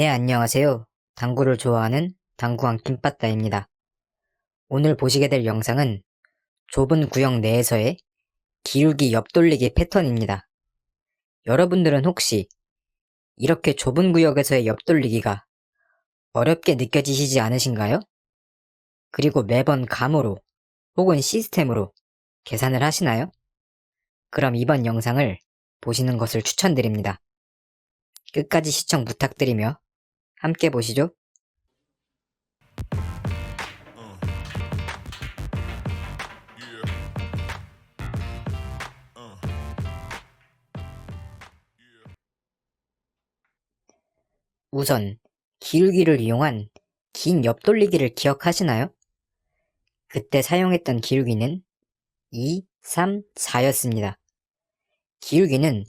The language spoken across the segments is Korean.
네, 안녕하세요. 당구를 좋아하는 당구왕 김빠따입니다. 오늘 보시게 될 영상은 좁은 구역 내에서의 기울기 옆돌리기 패턴입니다. 여러분들은 혹시 이렇게 좁은 구역에서의 옆돌리기가 어렵게 느껴지시지 않으신가요? 그리고 매번 감으로 혹은 시스템으로 계산을 하시나요? 그럼 이번 영상을 보시는 것을 추천드립니다. 끝까지 시청 부탁드리며 함께 보시죠. 우선 기울기를 이용한 긴 옆돌리기를 기억하시나요? 그때 사용했던 기울기는 2, 3, 4였습니다. 기울기는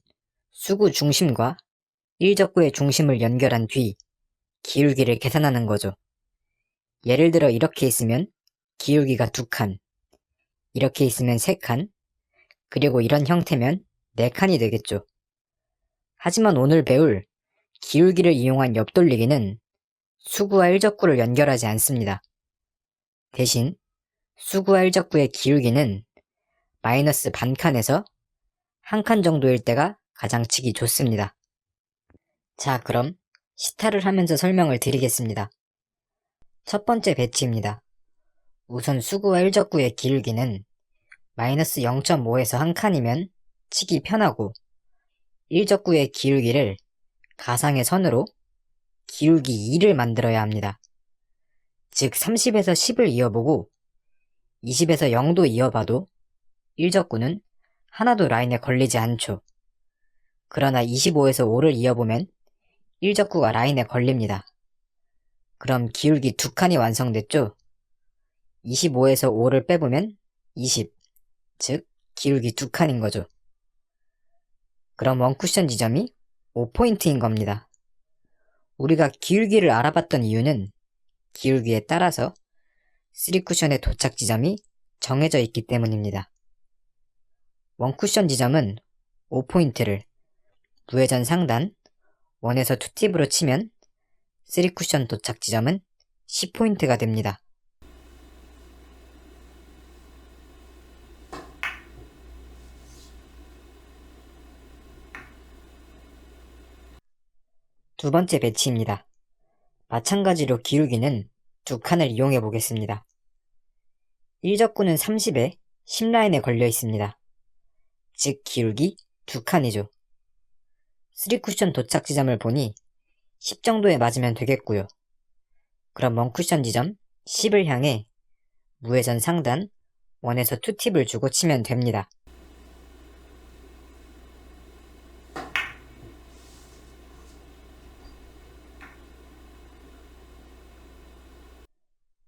수구 중심과 일적구의 중심을 연결한 뒤 기울기를 계산하는 거죠. 예를 들어 이렇게 있으면 기울기가 2칸, 이렇게 있으면 3칸, 그리고 이런 형태면 4칸이 되겠죠. 하지만 오늘 배울 기울기를 이용한 옆돌리기는 수구와 일적구를 연결하지 않습니다. 대신 수구와 일적구의 기울기는 마이너스 반칸에서 1칸 정도일 때가 가장 치기 좋습니다. 자, 그럼 시타를 하면서 설명을 드리겠습니다. 첫 번째 배치입니다. 우선 수구와 일적구의 기울기는 마이너스 0.5에서 1칸이면 치기 편하고 일적구의 기울기를 가상의 선으로 기울기 2를 만들어야 합니다. 즉 30에서 10을 이어보고 20에서 0도 이어봐도 일적구는 하나도 라인에 걸리지 않죠. 그러나 25에서 5를 이어보면 일적구가 라인에 걸립니다. 그럼 기울기 2칸이 완성됐죠? 25에서 5를 빼보면 20, 즉 기울기 2칸인 거죠. 그럼 원쿠션 지점이 5포인트인 겁니다. 우리가 기울기를 알아봤던 이유는 기울기에 따라서 3쿠션의 도착 지점이 정해져 있기 때문입니다. 원쿠션 지점은 5포인트를 무회전 상단 1에서 2팁으로 치면 3쿠션 도착 지점은 10포인트가 됩니다. 두 번째 배치입니다. 마찬가지로 기울기는 2칸을 이용해 보겠습니다. 일적구는 30에 10라인에 걸려 있습니다. 즉 기울기 2칸이죠. 3쿠션 도착 지점을 보니 10 정도에 맞으면 되겠고요. 그럼 원쿠션 지점 10을 향해 무회전 상단 1에서 2팁을 주고 치면 됩니다.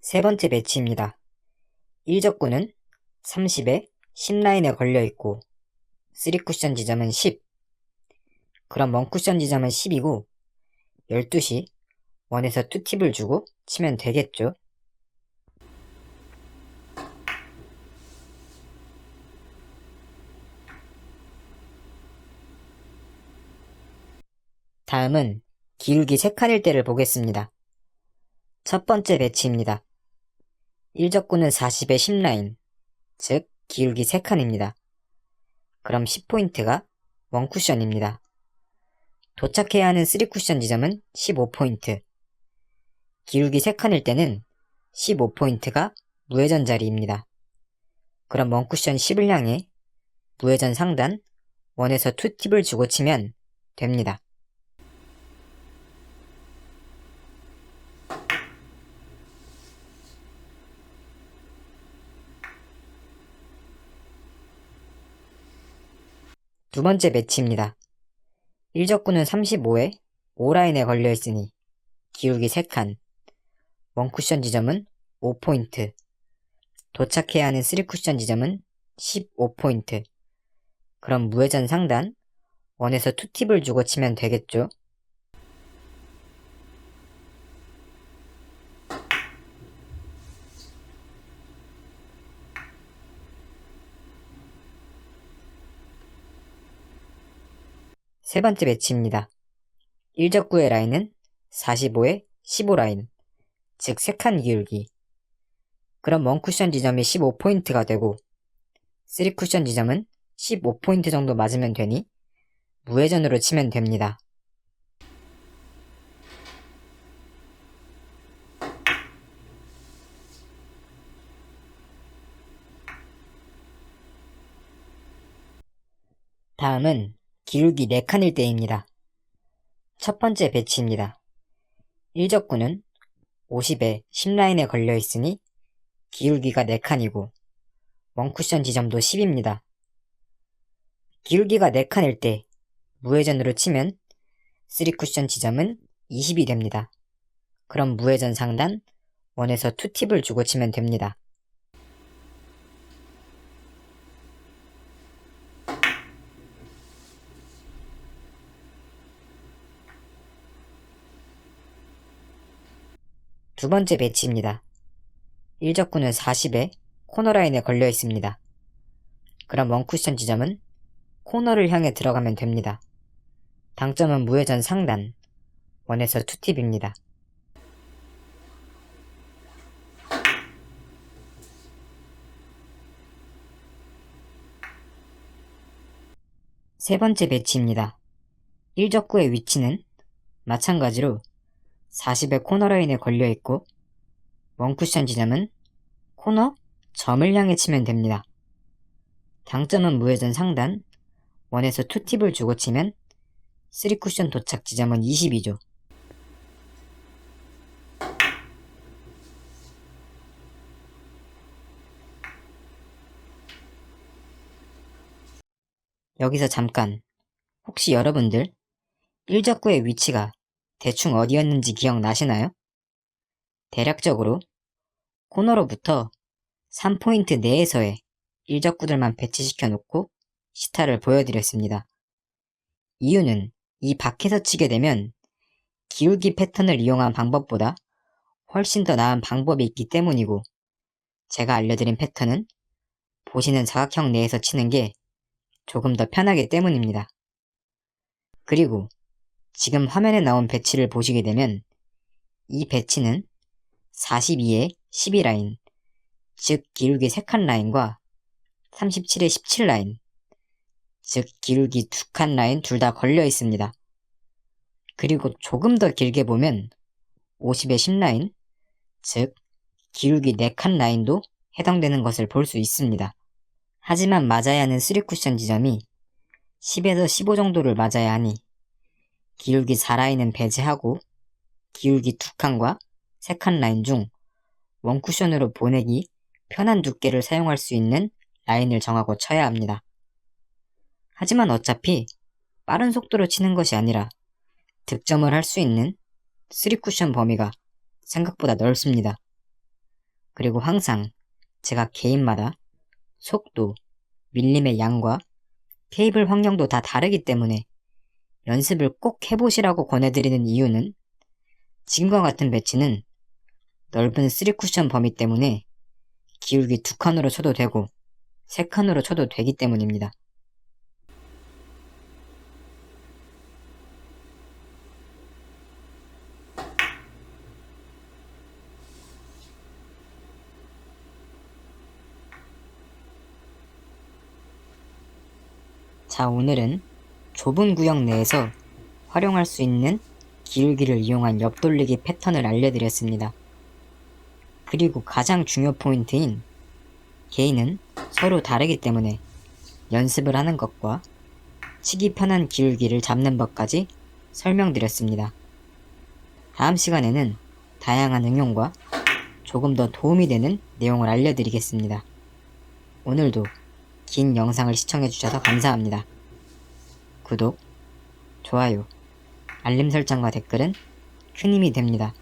세 번째 배치입니다. 일적구는 30에 10라인에 걸려있고 3쿠션 지점은 10, 그럼 원쿠션 지점은 10이고 12시 1에서 2팁을 주고 치면 되겠죠. 다음은 기울기 3칸일 때를 보겠습니다. 첫 번째 배치입니다. 일적구는 40에 10라인, 즉 기울기 3칸입니다. 그럼 10포인트가 원쿠션입니다. 도착해야 하는 3쿠션 지점은 15포인트. 기울기 3칸일 때는 15포인트가 무회전 자리입니다. 그럼 원쿠션 10을 향해 무회전 상단 1에서 2팁을 주고 치면 됩니다. 두 번째 배치입니다. 일적구는 35에 5라인에 걸려있으니 기울기 3칸, 원쿠션 지점은 5포인트, 도착해야 하는 3쿠션 지점은 15포인트. 그럼 무회전 상단 1에서 2팁을 주고 치면 되겠죠. 세 번째 배치입니다. 일적구의 라인은 45에 15 라인, 즉 3칸 기울기. 그럼 원쿠션 지점이 15포인트가 되고 3쿠션 지점은 15포인트 정도 맞으면 되니 무회전으로 치면 됩니다. 다음은 기울기 4칸일 때입니다. 첫 번째 배치입니다. 1적구는 50에 10라인에 걸려 있으니 기울기가 4칸이고 원쿠션 지점도 10입니다. 기울기가 4칸일 때 무회전으로 치면 3쿠션 지점은 20이 됩니다. 그럼 무회전 상단 1에서 2팁을 주고 치면 됩니다. 두 번째 배치입니다. 1적구는 40에 코너라인에 걸려 있습니다. 그럼 원쿠션 지점은 코너를 향해 들어가면 됩니다. 당점은 무회전 상단 1에서 2팁입니다. 세 번째 배치입니다. 1적구의 위치는 마찬가지로 40의 코너라인에 걸려있고 원쿠션 지점은 코너 점을 향해 치면 됩니다. 당점은 무회전 상단 1에서 2팁을 주고 치면 3쿠션 도착 지점은 20이죠. 여기서 잠깐, 혹시 여러분들 1적구의 위치가 대충 어디였는지 기억나시나요? 대략적으로 코너로부터 3포인트 내에서의 1적구들만 배치시켜 놓고 시타를 보여드렸습니다. 이유는 이 밖에서 치게 되면 기울기 패턴을 이용한 방법보다 훨씬 더 나은 방법이 있기 때문이고, 제가 알려드린 패턴은 보시는 사각형 내에서 치는 게 조금 더 편하기 때문입니다. 그리고 지금 화면에 나온 배치를 보시게 되면 이 배치는 42에 12 라인, 즉 기울기 3칸 라인과 37에 17 라인, 즉 기울기 2칸 라인 둘 다 걸려 있습니다. 그리고 조금 더 길게 보면 50에 10 라인, 즉 기울기 4칸 라인도 해당되는 것을 볼 수 있습니다. 하지만 맞아야 하는 3쿠션 지점이 10에서 15 정도를 맞아야 하니 기울기 4라인은 배제하고 기울기 2칸과 3칸 라인 중 원쿠션으로 보내기 편한 두께를 사용할 수 있는 라인을 정하고 쳐야 합니다. 하지만 어차피 빠른 속도로 치는 것이 아니라 득점을 할 수 있는 3쿠션 범위가 생각보다 넓습니다. 그리고 항상 제가 개인마다 속도, 밀림의 양과 케이블 환경도 다 다르기 때문에 연습을 꼭 해보시라고 권해드리는 이유는 지금과 같은 배치는 넓은 3쿠션 범위 때문에 기울기 2칸으로 쳐도 되고 3칸으로 쳐도 되기 때문입니다. 자, 오늘은 좁은 구역 내에서 활용할 수 있는 기울기를 이용한 옆돌리기 패턴을 알려드렸습니다. 그리고 가장 중요 포인트인 개인은 서로 다르기 때문에 연습을 하는 것과 치기 편한 기울기를 잡는 법까지 설명드렸습니다. 다음 시간에는 다양한 응용과 조금 더 도움이 되는 내용을 알려드리겠습니다. 오늘도 긴 영상을 시청해주셔서 감사합니다. 구독, 좋아요, 알림 설정과 댓글은 큰 힘이 됩니다.